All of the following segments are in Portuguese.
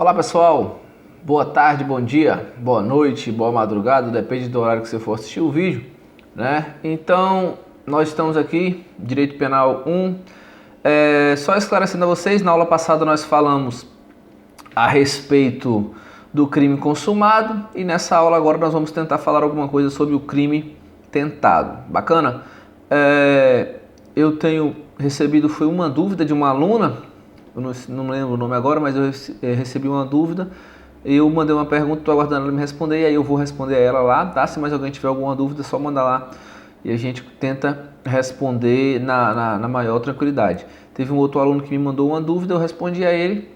Olá pessoal, boa tarde, bom dia, boa noite, boa madrugada, depende do horário que você for assistir o vídeo, né? Então, nós estamos aqui, Direito Penal 1, só esclarecendo a vocês, na aula passada nós falamos a respeito do crime consumado e nessa aula agora nós vamos tentar falar alguma coisa sobre o crime tentado, bacana? Eu tenho recebido, foi uma dúvida de uma aluna, eu não lembro o nome agora, mas eu recebi uma dúvida, eu mandei uma pergunta, estou aguardando ela me responder, e aí eu vou responder a ela lá, tá? Se mais alguém tiver alguma dúvida, é só mandar lá e a gente tenta responder na maior tranquilidade. Teve um outro aluno que me mandou uma dúvida, eu respondi a ele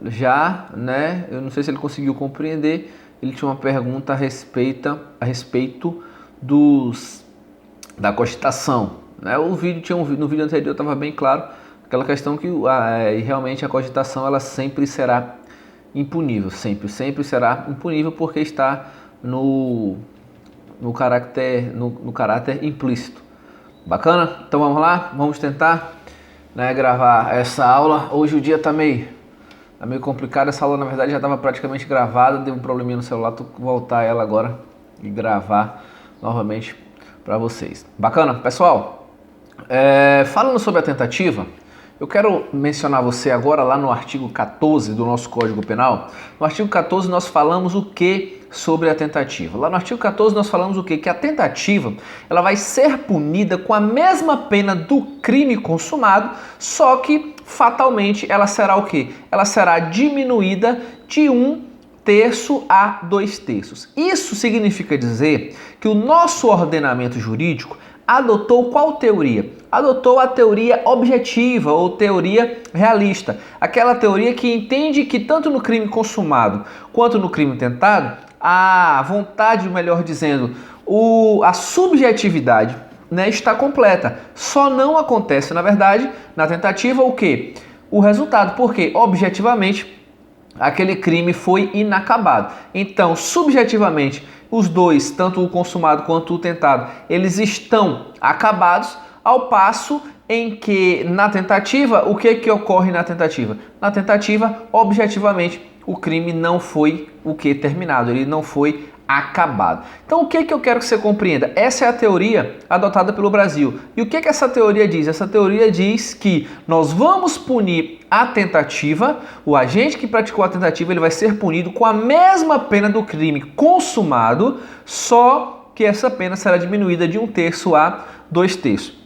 já, né? Eu não sei se ele conseguiu compreender, ele tinha uma pergunta a respeito da cogitação, né? No vídeo anterior estava bem claro, aquela questão que realmente a cogitação ela sempre será impunível, sempre será impunível porque está no caráter implícito. Bacana? Então vamos lá, vamos tentar, né, gravar essa aula. Hoje o dia tá meio complicado, essa aula na verdade já estava praticamente gravada, deu um probleminha no celular, tô voltar ela agora e gravar novamente para vocês. Bacana? Pessoal, falando sobre a tentativa, eu quero mencionar você agora lá no artigo 14 do nosso Código Penal. No artigo 14 nós falamos o que sobre a tentativa? Lá no artigo 14 nós falamos o que? Que a tentativa ela vai ser punida com a mesma pena do crime consumado, só que fatalmente ela será o que? Ela será diminuída de 1/3 a 2/3. Isso significa dizer que o nosso ordenamento jurídico adotou qual teoria? Adotou a teoria objetiva ou teoria realista. Aquela teoria que entende que tanto no crime consumado quanto no crime tentado, a vontade, melhor dizendo, a subjetividade, né, está completa. Só não acontece, na verdade, na tentativa o quê? O resultado, porque objetivamente aquele crime foi inacabado. Então, subjetivamente, os dois, tanto o consumado quanto o tentado, eles estão acabados, ao passo em que na tentativa, o que ocorre na tentativa? Na tentativa, objetivamente, o crime não foi terminado, ele não foi acabado. Então o que eu quero que você compreenda? Essa é a teoria adotada pelo Brasil. E o que essa teoria diz? Essa teoria diz que nós vamos punir a tentativa, o agente que praticou a tentativa ele vai ser punido com a mesma pena do crime consumado, só que essa pena será diminuída de 1/3 a 2/3.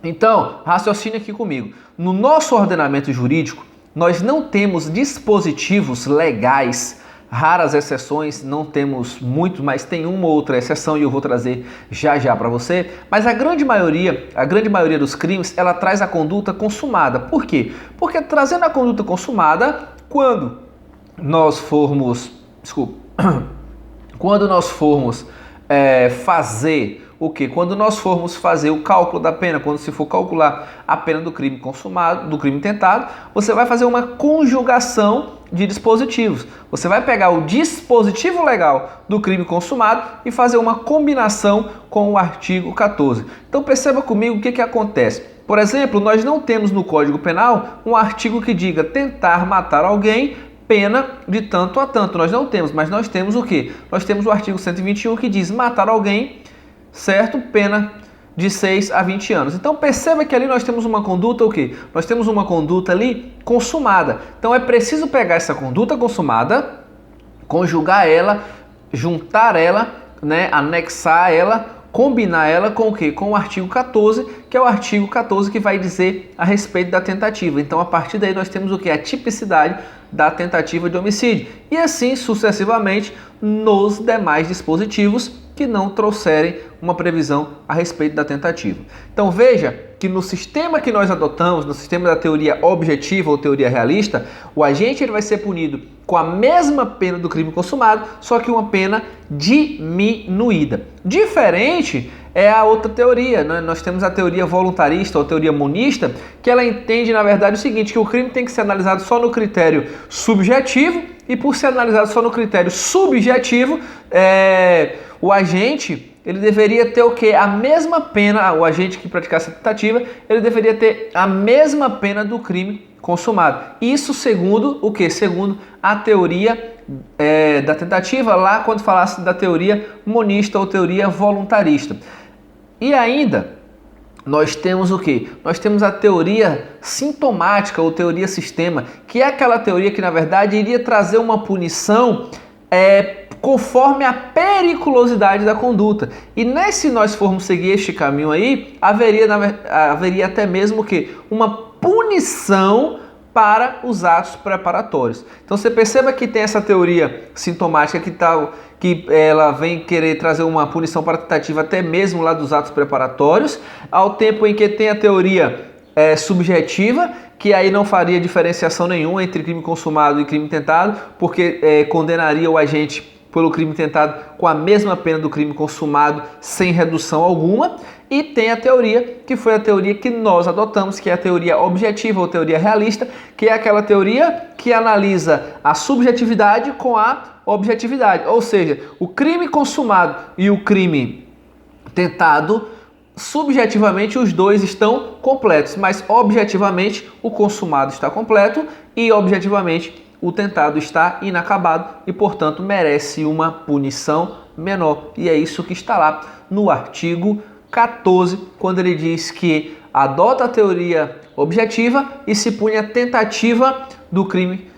Então, raciocine aqui comigo. No nosso ordenamento jurídico, nós não temos dispositivos legais, raras exceções, não temos muito, mas tem uma ou outra exceção e eu vou trazer já para você. Mas a grande maioria dos crimes, ela traz a conduta consumada. Por quê? Porque trazendo a conduta consumada, quando nós formos fazer o quê? Quando nós formos fazer o cálculo da pena, quando se for calcular a pena do crime consumado, do crime tentado, você vai fazer uma conjugação de dispositivos. Você vai pegar o dispositivo legal do crime consumado e fazer uma combinação com o artigo 14. Então perceba comigo o que acontece. Por exemplo, nós não temos no Código Penal um artigo que diga tentar matar alguém, pena de tanto a tanto. Nós não temos, mas nós temos o quê? Nós temos o artigo 121 que diz matar alguém, certo? Pena de 6 a 20 anos. Então perceba que ali nós temos uma conduta o quê? Nós temos uma conduta ali consumada. Então é preciso pegar essa conduta consumada, conjugar ela, juntar ela, né, anexar ela, combinar ela com o quê? Com o artigo 14, que é o artigo 14 que vai dizer a respeito da tentativa. Então a partir daí nós temos o quê? A tipicidade da tentativa de homicídio. E assim sucessivamente nos demais dispositivos que não trouxerem uma previsão a respeito da tentativa. Então veja que no sistema que nós adotamos, no sistema da teoria objetiva ou teoria realista, o agente ele vai ser punido com a mesma pena do crime consumado, só que uma pena diminuída. Diferente é a outra teoria, né? Nós temos a teoria voluntarista ou teoria monista, que ela entende na verdade o seguinte, que o crime tem que ser analisado só no critério subjetivo e por ser analisado só no critério subjetivo, o agente ele deveria ter o quê? A mesma pena, o agente que praticasse a tentativa, ele deveria ter a mesma pena do crime consumado. Isso segundo o quê? Segundo a teoria da tentativa, lá quando falasse da teoria monista ou teoria voluntarista. E ainda, nós temos o quê? Nós temos a teoria sintomática ou teoria sistema, que é aquela teoria que, na verdade, iria trazer uma punição conforme a periculosidade da conduta. E se nós formos seguir este caminho aí, haveria até mesmo que uma punição para os atos preparatórios. Então você perceba que tem essa teoria sintomática que ela vem querer trazer uma punição para a tentativa até mesmo lá dos atos preparatórios, ao tempo em que tem a teoria subjetiva, que aí não faria diferenciação nenhuma entre crime consumado e crime tentado, porque condenaria o agente pelo crime tentado com a mesma pena do crime consumado, sem redução alguma. E tem a teoria, que foi a teoria que nós adotamos, que é a teoria objetiva ou teoria realista, que é aquela teoria que analisa a subjetividade com a objetividade. Ou seja, o crime consumado e o crime tentado, subjetivamente os dois estão completos, mas objetivamente o consumado está completo e objetivamente o tentado está inacabado e, portanto, merece uma punição menor. E é isso que está lá no artigo 14, quando ele diz que adota a teoria objetiva e se pune a tentativa do crime,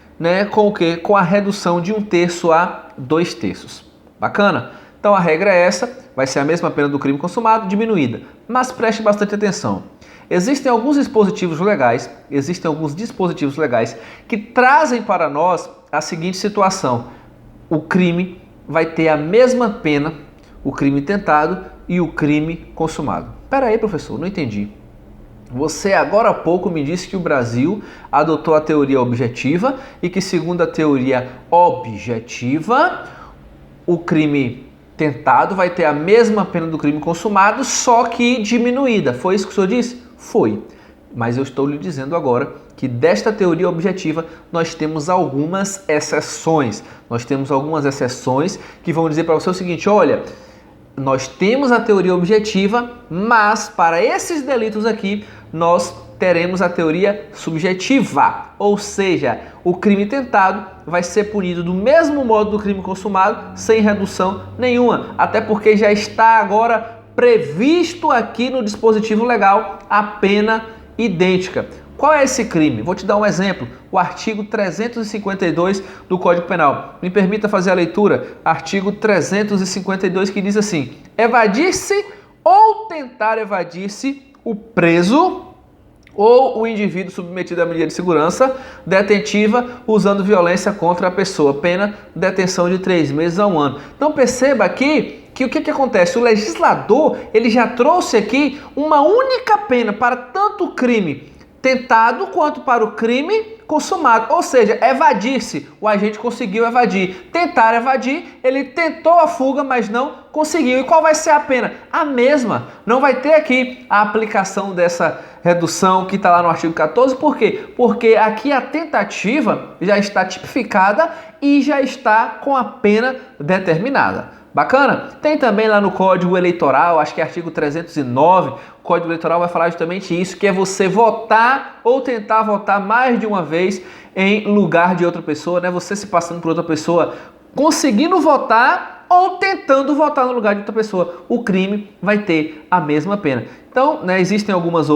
com o quê? Com a redução de 1/3 a 2/3. Bacana? Então a regra é essa, vai ser a mesma pena do crime consumado, diminuída. Mas preste bastante atenção. Existem alguns dispositivos legais que trazem para nós a seguinte situação: o crime vai ter a mesma pena, o crime tentado e o crime consumado. Espera aí, professor, não entendi. Você agora há pouco me disse que o Brasil adotou a teoria objetiva e que, segundo a teoria objetiva, o crime tentado vai ter a mesma pena do crime consumado, só que diminuída. Foi isso que o senhor disse? Foi. Mas eu estou lhe dizendo agora que desta teoria objetiva nós temos algumas exceções. Nós temos algumas exceções que vão dizer para você o seguinte: olha, nós temos a teoria objetiva, mas para esses delitos aqui nós teremos a teoria subjetiva, ou seja, o crime tentado vai ser punido do mesmo modo do crime consumado, sem redução nenhuma, até porque já está agora previsto aqui no dispositivo legal a pena idêntica. Qual é esse crime? Vou te dar um exemplo. O artigo 352 do Código Penal. Me permita fazer a leitura. Artigo 352, que diz assim: evadir-se ou tentar evadir-se o preso ou o indivíduo submetido à medida de segurança detentiva usando violência contra a pessoa. Pena, detenção de 3 meses a 1 ano. Então perceba aqui que o que acontece? O legislador ele já trouxe aqui uma única pena para tanto o crime tentado quanto para o crime consumado. Ou seja, evadir-se, o agente conseguiu evadir. Tentar evadir, ele tentou a fuga, mas não conseguiu. E qual vai ser a pena? A mesma. Não vai ter aqui a aplicação dessa redução que está lá no artigo 14. Por quê? Porque aqui a tentativa já está tipificada e já está com a pena determinada. Bacana? Tem também lá no Código Eleitoral, acho que é artigo 309, o Código Eleitoral vai falar justamente isso, que é você votar ou tentar votar mais de uma vez em lugar de outra pessoa, Você se passando por outra pessoa, conseguindo votar ou tentando votar no lugar de outra pessoa. O crime vai ter a mesma pena. Então, existem alguns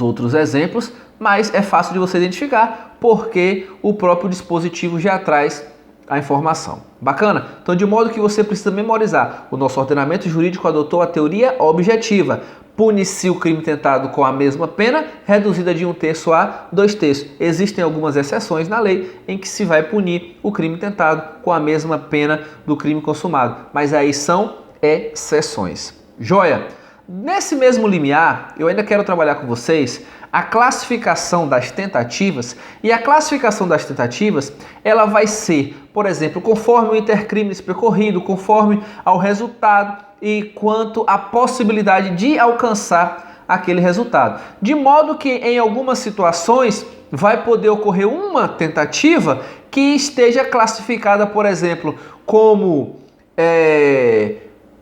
outros exemplos, mas é fácil de você identificar porque o próprio dispositivo já traz a informação. Bacana? Então, de modo que você precisa memorizar, o nosso ordenamento jurídico adotou a teoria objetiva. Pune-se o crime tentado com a mesma pena, reduzida de 1/3 a 2/3. Existem algumas exceções na lei em que se vai punir o crime tentado com a mesma pena do crime consumado. Mas aí são exceções. Joia? Nesse mesmo limiar, eu ainda quero trabalhar com vocês a classificação das tentativas, e a classificação das tentativas, ela vai ser, por exemplo, conforme o intercrimes percorrido, conforme ao resultado e quanto à possibilidade de alcançar aquele resultado. De modo que em algumas situações vai poder ocorrer uma tentativa que esteja classificada, por exemplo, como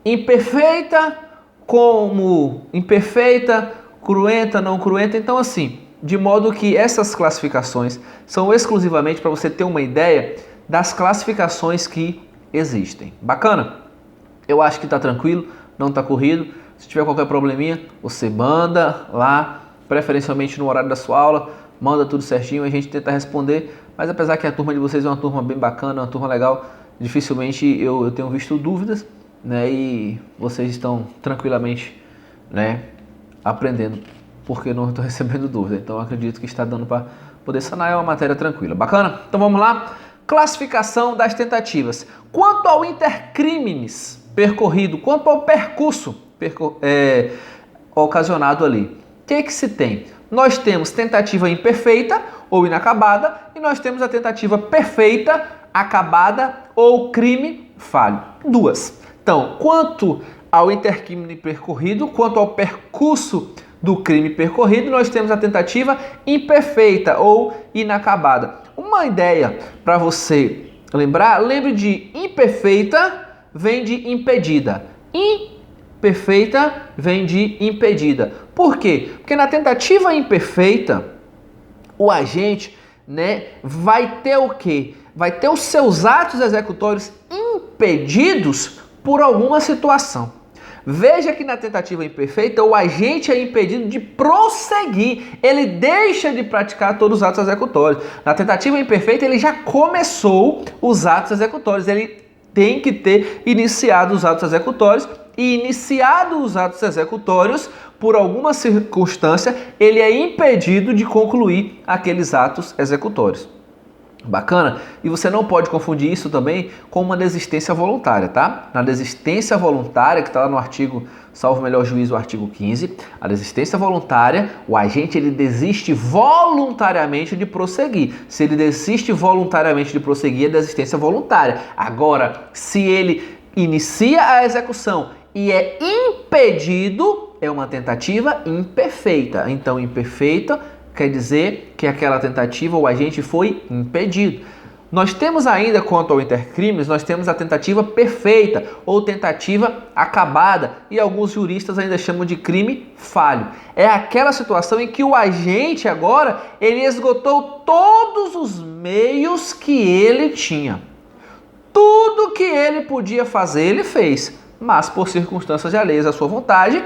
imperfeita, como imperfeita, cruenta, não cruenta. Então assim, de modo que essas classificações são exclusivamente para você ter uma ideia das classificações que existem. Bacana? Eu acho que está tranquilo, não está corrido. Se tiver qualquer probleminha, você manda lá, preferencialmente no horário da sua aula, manda tudo certinho, a gente tenta responder. Mas apesar que a turma de vocês é uma turma bem bacana, uma turma legal, dificilmente eu tenho visto dúvidas, né? E vocês estão tranquilamente, né, aprendendo, porque não estou recebendo dúvida. Então eu acredito que está dando para poder sanar, é uma matéria tranquila. Bacana? Então vamos lá. Classificação das tentativas. Quanto ao intercrimes percorrido, quanto ao percurso ocasionado ali, o que se tem? Nós temos tentativa imperfeita ou inacabada e nós temos a tentativa perfeita, acabada ou crime falho. Duas. Então, quanto ao intercrime percorrido, quanto ao percurso do crime percorrido, nós temos a tentativa imperfeita ou inacabada. Uma ideia para você lembrar, lembre de imperfeita vem de impedida. Imperfeita vem de impedida. Por quê? Porque na tentativa imperfeita, o agente, né, vai ter o quê? Vai ter os seus atos executórios impedidos por alguma situação. Veja que na tentativa imperfeita, o agente é impedido de prosseguir. Ele deixa de praticar todos os atos executórios. Na tentativa imperfeita, ele já começou os atos executórios. Ele tem que ter iniciado os atos executórios. E iniciado os atos executórios, por alguma circunstância, ele é impedido de concluir aqueles atos executórios. Bacana? E você não pode confundir isso também com uma desistência voluntária, tá? Na desistência voluntária, que está lá no artigo, salvo melhor juízo, o artigo 15, a desistência voluntária, o agente ele desiste voluntariamente de prosseguir. Se ele desiste voluntariamente de prosseguir, é desistência voluntária. Agora, se ele inicia a execução e é impedido, é uma tentativa imperfeita. Então, imperfeita quer dizer que aquela tentativa, o agente foi impedido. Nós temos ainda, quanto ao intercrimes, nós temos a tentativa perfeita ou tentativa acabada, e alguns juristas ainda chamam de crime falho. É aquela situação em que o agente agora, ele esgotou todos os meios que ele tinha. Tudo que ele podia fazer, ele fez, mas por circunstâncias alheias à sua vontade,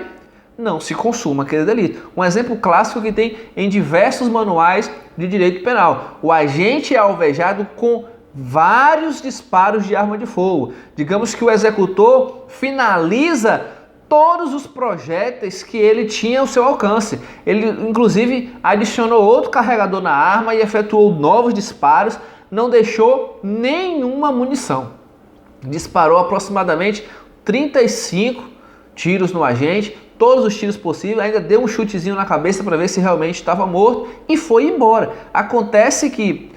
não se consuma aquele delito. Um exemplo clássico que tem em diversos manuais de direito penal. O agente é alvejado com vários disparos de arma de fogo. Digamos que o executor finaliza todos os projéteis que ele tinha ao seu alcance. Ele, inclusive, adicionou outro carregador na arma e efetuou novos disparos, não deixou nenhuma munição. Disparou aproximadamente 35 tiros no agente, todos os tiros possíveis, ainda deu um chutezinho na cabeça para ver se realmente estava morto e foi embora. Acontece que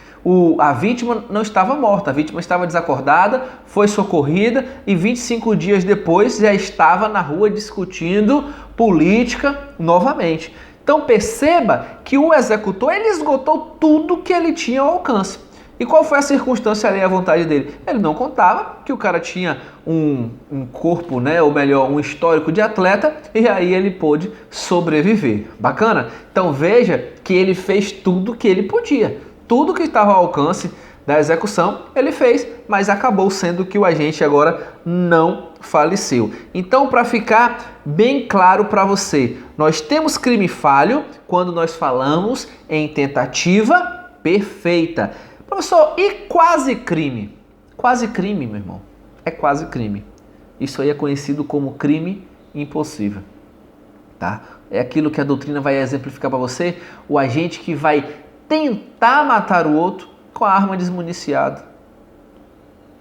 a vítima não estava morta, a vítima estava desacordada, foi socorrida e 25 dias depois já estava na rua discutindo política novamente. Então perceba que o executor ele esgotou tudo que ele tinha ao alcance. E qual foi a circunstância ali à vontade dele? Ele não contava que o cara tinha um corpo, né, ou melhor, um histórico de atleta, e aí ele pôde sobreviver. Bacana? Então veja que ele fez tudo que ele podia. Tudo que estava ao alcance da execução, ele fez, mas acabou sendo que o agente agora não faleceu. Então, para ficar bem claro para você, nós temos crime falho quando nós falamos em tentativa perfeita. Professor, e quase crime? Quase crime, meu irmão. É quase crime. Isso aí é conhecido como crime impossível. Tá? É aquilo que a doutrina vai exemplificar para você. O agente que vai tentar matar o outro com a arma desmuniciada.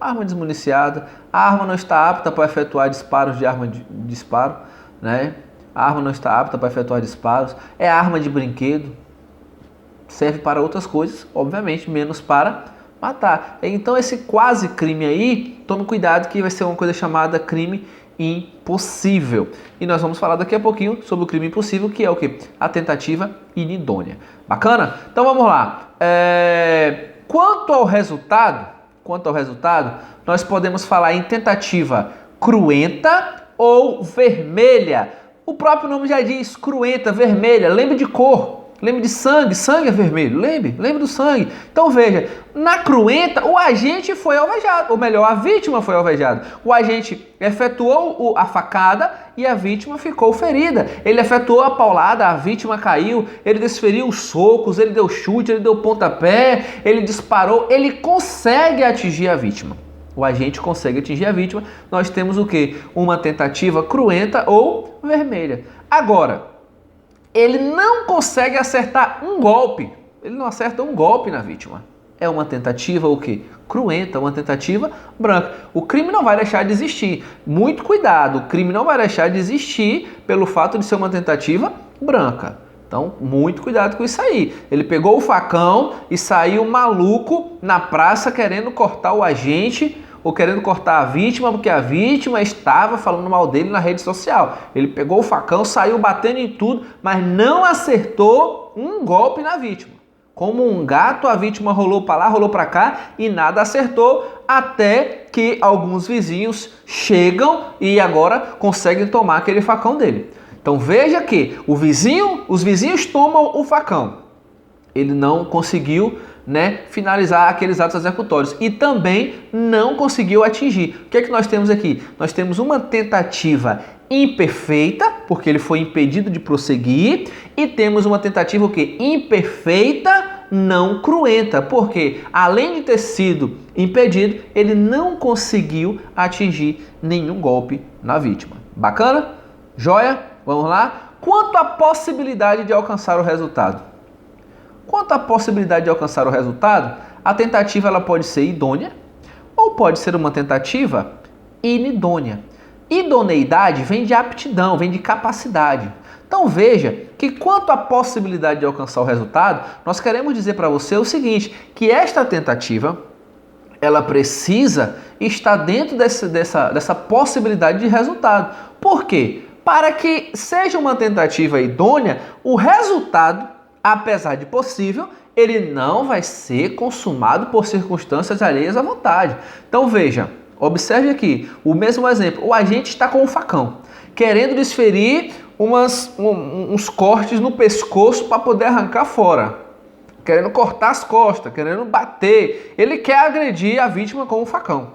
Arma desmuniciada. A arma não está apta para efetuar disparos de arma de disparo, né? A arma não está apta para efetuar disparos. É arma de brinquedo. Serve para outras coisas, obviamente, menos para matar. Então esse quase crime aí, tome cuidado que vai ser uma coisa chamada crime impossível. E nós vamos falar daqui a pouquinho sobre o crime impossível, que é o quê? A tentativa inidônea. Bacana? Então vamos lá. Quanto ao resultado, nós podemos falar em tentativa cruenta ou vermelha. O próprio nome já diz, cruenta, vermelha, lembre de cor, lembre de sangue, sangue é vermelho, lembre do sangue. Então veja, na cruenta o agente foi alvejado, ou melhor, a vítima foi alvejada. O agente efetuou a facada e a vítima ficou ferida. Ele efetuou a paulada, a vítima caiu, ele desferiu os socos, ele deu chute, ele deu pontapé, ele disparou, ele consegue atingir a vítima. O agente consegue atingir a vítima, nós temos o quê? Uma tentativa cruenta ou vermelha. Agora, ele não consegue acertar um golpe, ele não acerta um golpe na vítima. É uma tentativa o quê? Cruenta, uma tentativa branca. O crime não vai deixar de existir. Muito cuidado, o crime não vai deixar de existir pelo fato de ser uma tentativa branca. Então, muito cuidado com isso aí. Ele pegou o facão e saiu maluco na praça querendo cortar o agente ou querendo cortar a vítima, porque a vítima estava falando mal dele na rede social. Ele pegou o facão, saiu batendo em tudo, mas não acertou um golpe na vítima. Como um gato, a vítima rolou para lá, rolou para cá e nada acertou, até que alguns vizinhos chegam e agora conseguem tomar aquele facão dele. Então veja que os vizinhos tomam o facão. Ele não conseguiu, finalizar aqueles atos executórios e também não conseguiu atingir. O que é que nós temos aqui? Nós temos uma tentativa imperfeita, porque ele foi impedido de prosseguir, e temos uma tentativa o quê? Imperfeita, não cruenta, porque além de ter sido impedido, ele não conseguiu atingir nenhum golpe na vítima. Bacana? Joia? Vamos lá? Quanto à possibilidade de alcançar o resultado? A tentativa ela pode ser idônea ou pode ser uma tentativa inidônea. Idoneidade vem de aptidão, vem de capacidade. Então veja que quanto à possibilidade de alcançar o resultado, nós queremos dizer para você o seguinte, que esta tentativa, ela precisa estar dentro dessa possibilidade de resultado. Por quê? Para que seja uma tentativa idônea, o resultado, apesar de possível, ele não vai ser consumado por circunstâncias alheias à vontade. Então veja, observe aqui, o mesmo exemplo, o agente está com um facão, querendo desferir uns cortes no pescoço para poder arrancar fora, querendo cortar as costas, querendo bater, ele quer agredir a vítima com um facão.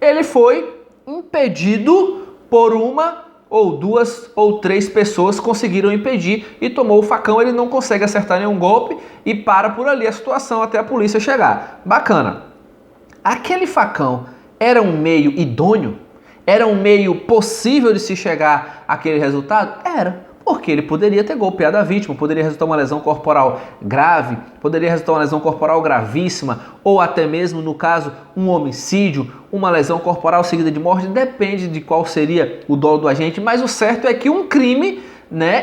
Ele foi impedido por uma ou duas ou três pessoas conseguiram impedir e tomou o facão, ele não consegue acertar nenhum golpe e para por ali a situação até a polícia chegar. Bacana. Aquele facão era um meio idôneo? Era um meio possível de se chegar àquele resultado? Era, porque ele poderia ter golpeado a vítima, poderia resultar uma lesão corporal grave, poderia resultar uma lesão corporal gravíssima, ou até mesmo, no caso, um homicídio, uma lesão corporal seguida de morte, depende de qual seria o dolo do agente, mas o certo é que um crime,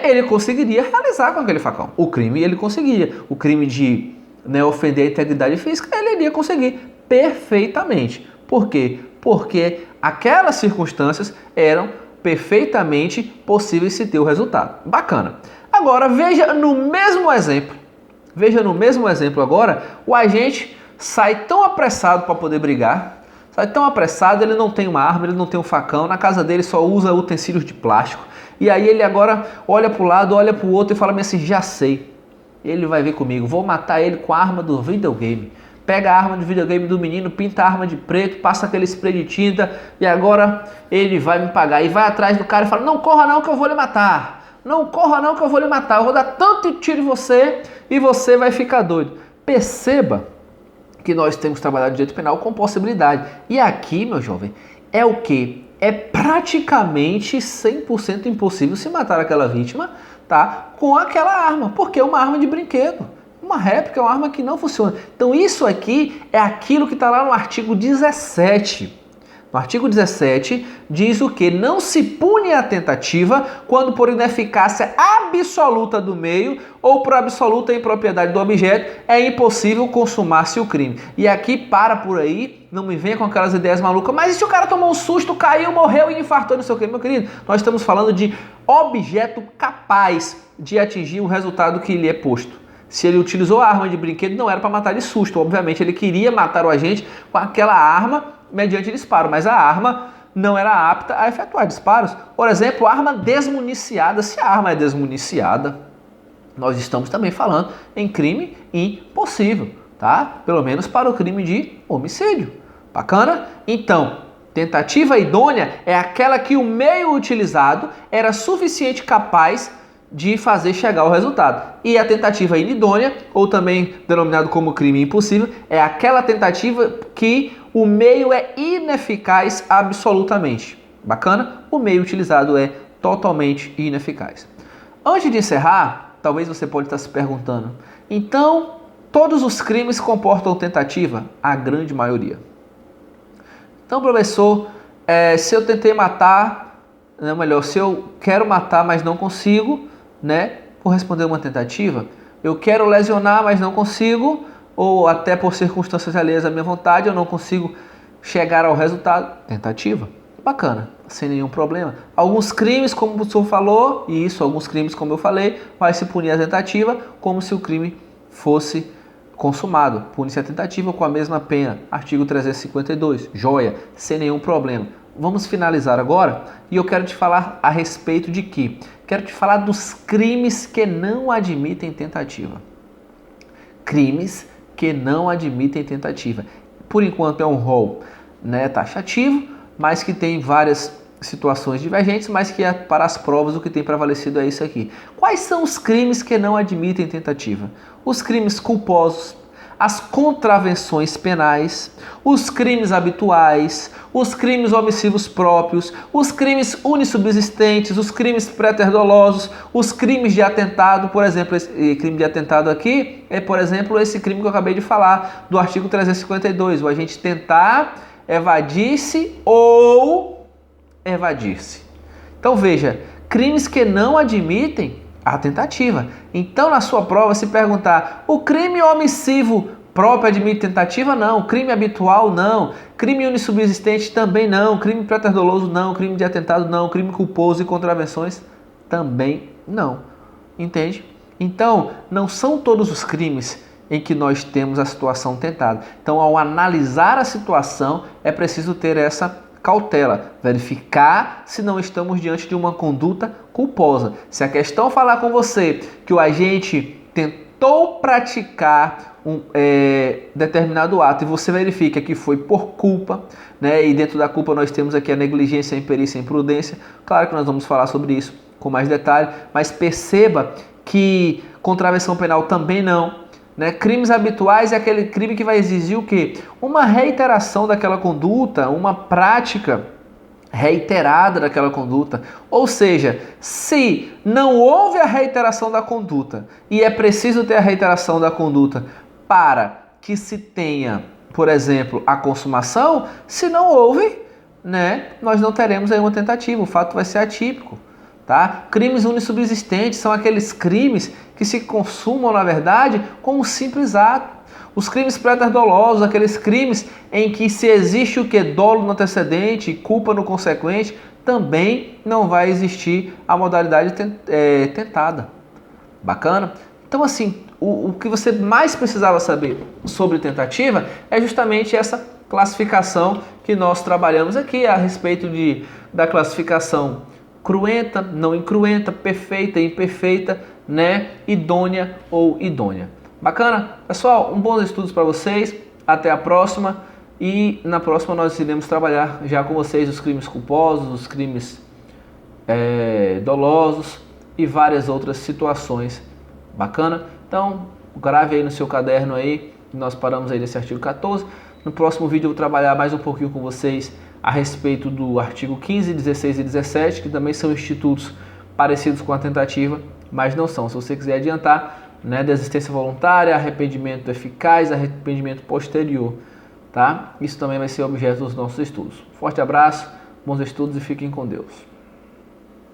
ele conseguiria realizar com aquele facão. O crime ele conseguiria. O crime de ofender a integridade física, ele iria conseguir perfeitamente. Por quê? Porque aquelas circunstâncias eram perfeitamente possíveis se ter o resultado. Bacana. Agora, veja no mesmo exemplo agora, o agente sai tão apressado para poder brigar, sai tão apressado, ele não tem uma arma, ele não tem um facão, na casa dele só usa utensílios de plástico, e aí ele agora olha para o lado, olha para o outro e fala assim, já sei, ele vai vir comigo, vou matar ele com a arma do videogame. Pega a arma de videogame do menino, pinta a arma de preto, passa aquele spray de tinta e agora ele vai me pagar. E vai atrás do cara e fala, não corra não que eu vou lhe matar. Não corra não que eu vou lhe matar. Eu vou dar tanto tiro em você e você vai ficar doido. Perceba que nós temos trabalhado direito penal com possibilidade. E aqui, meu jovem, é o quê? É praticamente 100% impossível se matar aquela vítima, tá? Com aquela arma, porque é uma arma de brinquedo. Uma réplica é uma arma que não funciona. Então isso aqui é aquilo que está lá no artigo 17. No artigo 17 diz o que? Não se pune a tentativa quando por ineficácia absoluta do meio ou por absoluta impropriedade do objeto é impossível consumar-se o crime. E aqui para por aí, não me venha com aquelas ideias malucas, mas e se o cara tomou um susto, caiu, morreu e infartou no seu crime? Meu querido, nós estamos falando de objeto capaz de atingir o resultado que lhe é posto. Se ele utilizou a arma de brinquedo, não era para matar de susto. Obviamente, ele queria matar o agente com aquela arma mediante disparo. Mas a arma não era apta a efetuar disparos. Por exemplo, arma desmuniciada. Se a arma é desmuniciada, nós estamos também falando em crime impossível, tá? Pelo menos para o crime de homicídio. Bacana? Então, tentativa idônea é aquela que o meio utilizado era suficiente capaz de fazer chegar ao resultado. E a tentativa inidônea, ou também denominado como crime impossível, é aquela tentativa que o meio é ineficaz absolutamente. Bacana? O meio utilizado é totalmente ineficaz. Antes de encerrar, talvez você pode estar se perguntando, então todos os crimes comportam tentativa? A grande maioria. Então, professor, se eu tentei matar, melhor, se eu quero matar, mas não consigo, por responder uma tentativa, eu quero lesionar, mas não consigo, ou até por circunstâncias alheias à minha vontade, eu não consigo chegar ao resultado, tentativa. Bacana, sem nenhum problema. Alguns crimes, como o professor falou, e isso, alguns crimes, como eu falei, vai se punir a tentativa como se o crime fosse consumado. Pune-se a tentativa com a mesma pena. Artigo 352, joia, sem nenhum problema. Vamos finalizar agora e eu quero te falar a respeito de quê? Quero te falar dos crimes que não admitem tentativa. Crimes que não admitem tentativa. Por enquanto é um rol taxativo, mas que tem várias situações divergentes, mas que para as provas o que tem prevalecido é isso aqui. Quais são os crimes que não admitem tentativa? Os crimes culposos, as contravenções penais, os crimes habituais, os crimes omissivos próprios, os crimes unissubsistentes, os crimes préter-dolosos, os crimes de atentado. Por exemplo, esse crime de atentado aqui é, por exemplo, esse crime que eu acabei de falar, do artigo 352, o agente tentar evadir-se ou evadir-se. Então veja, crimes que não admitem a tentativa. Então na sua prova, se perguntar, o crime omissivo próprio admite tentativa? Não. Crime habitual? Não. Crime unissubsistente? Também não. Crime préter-doloso? Não. Crime de atentado? Não. Crime culposo e contravenções? Também não. Entende? Então, não são todos os crimes em que nós temos a situação tentada. Então, ao analisar a situação, é preciso ter essa cautela, verificar se não estamos diante de uma conduta culposa. Se a questão falar com você que o agente tentou praticar determinado ato e você verifica que foi por culpa, e dentro da culpa nós temos aqui a negligência, a imperícia e a imprudência, claro que nós vamos falar sobre isso com mais detalhe, mas perceba que contravenção penal também não. Crimes habituais é aquele crime que vai exigir o quê? Uma reiteração daquela conduta, uma prática reiterada daquela conduta. Ou seja, se não houve a reiteração da conduta e é preciso ter a reiteração da conduta para que se tenha, por exemplo, a consumação, se não houve, nós não teremos aí uma tentativa, o fato vai ser atípico. Tá? Crimes unissubsistentes são aqueles crimes que se consumam, na verdade, com um simples ato. Os crimes préter-dolosos, aqueles crimes em que se existe o que? Dolo no antecedente, culpa no consequente, também não vai existir a modalidade tentada. Bacana? Então, assim, o que você mais precisava saber sobre tentativa é justamente essa classificação que nós trabalhamos aqui a respeito da classificação cruenta, não incruenta, perfeita, imperfeita, idônea ou idônea. Bacana? Pessoal, bons estudos para vocês. Até a próxima. E na próxima nós iremos trabalhar já com vocês os crimes culposos, os crimes dolosos e várias outras situações. Bacana? Então, grave aí no seu caderno aí. Nós paramos aí nesse artigo 14. No próximo vídeo eu vou trabalhar mais um pouquinho com vocês a respeito do artigo 15, 16 e 17, que também são institutos parecidos com a tentativa, mas não são. Se você quiser adiantar, desistência voluntária, arrependimento eficaz, arrependimento posterior, tá? Isso também vai ser objeto dos nossos estudos. Forte abraço, bons estudos e fiquem com Deus.